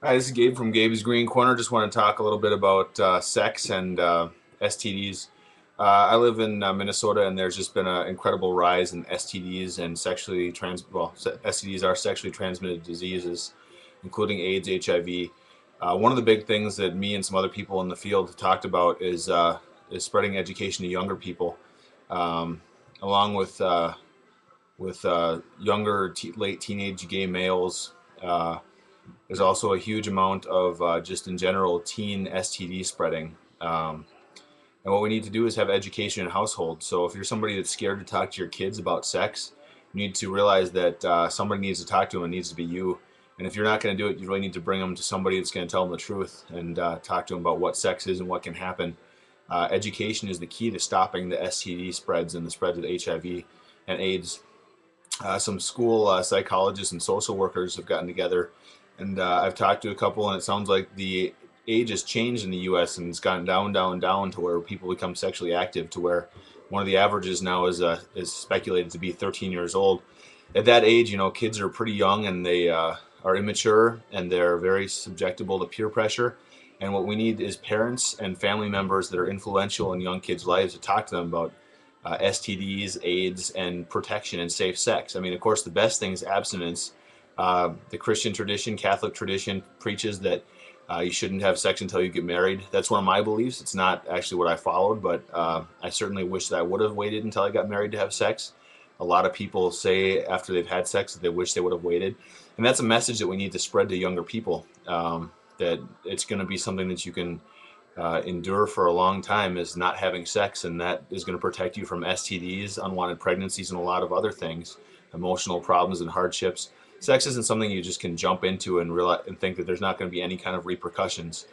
Hi, this is Gabe from Gabe's Green Corner. Just want to talk a little bit about sex and STDs. I live in Minnesota, and there's just been an incredible rise in STDs and STDs are sexually transmitted diseases, including AIDS, HIV. One of the big things that me and some other people in the field have talked about is spreading education to younger people, um, along with younger late teenage gay males. There's also a huge amount of just in general teen STD spreading. And what we need to do is have education in households. So if you're somebody that's scared to talk to your kids about sex, you need to realize that somebody needs to talk to them. It needs to be you. And if you're not going to do it, you really need to bring them to somebody that's going to tell them the truth and talk to them about what sex is and what can happen. Education is the key to stopping the STD spreads and the spread of HIV and AIDS. Some school psychologists and social workers have gotten together, and I've talked to a couple, and it sounds like the age has changed in the U.S. and it's gone down, down, down to where people become sexually active, to where one of the averages now is speculated to be 13 years old. At that age, kids are pretty young and they are immature and they're very susceptible to peer pressure. And what we need is parents and family members that are influential in young kids' lives to talk to them about STDs, AIDS, and protection and safe sex. I mean, of course, the best thing is abstinence. The Christian tradition, Catholic tradition, preaches that you shouldn't have sex until you get married. That's one of my beliefs. It's not actually what I followed, but I certainly wish that I would have waited until I got married to have sex. A lot of people say after they've had sex that they wish they would have waited. And that's a message that we need to spread to younger people, that it's going to be something that you can endure for a long time, is not having sex, and that is going to protect you from STDs, unwanted pregnancies, and a lot of other things, emotional problems and hardships. Sex isn't something you just can jump into and realize and think that there's not going to be any kind of repercussions,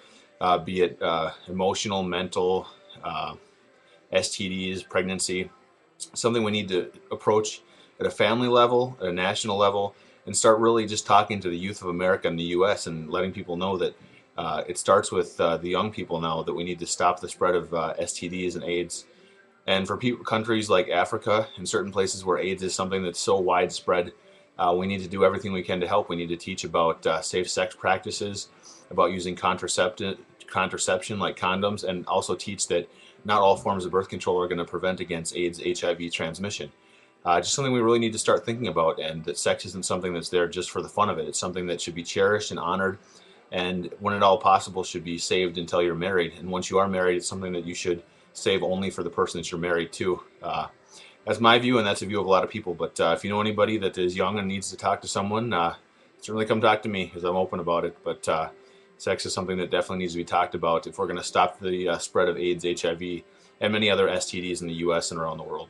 be it emotional, mental, STDs, pregnancy. Something we need to approach at a family level, at a national level, and start really just talking to the youth of America and the U.S. and letting people know that it starts with the young people now, that we need to stop the spread of STDs and AIDS. And for countries like Africa and certain places where AIDS is something that's so widespread, we need to do everything we can to help. We need to teach about safe sex practices, about using contraception like condoms, and also teach that not all forms of birth control are going to prevent against AIDS, HIV transmission. Just something we really need to start thinking about, and that sex isn't something that's there just for the fun of it. It's something that should be cherished and honored, and when at all possible should be saved until you're married. And once you are married, it's something that you should save only for the person that you're married to. That's my view, and that's a view of a lot of people. But if you know anybody that is young and needs to talk to someone, certainly come talk to me, because I'm open about it. But sex is something that definitely needs to be talked about if we're going to stop the spread of AIDS, HIV, and many other STDs in the U.S. and around the world.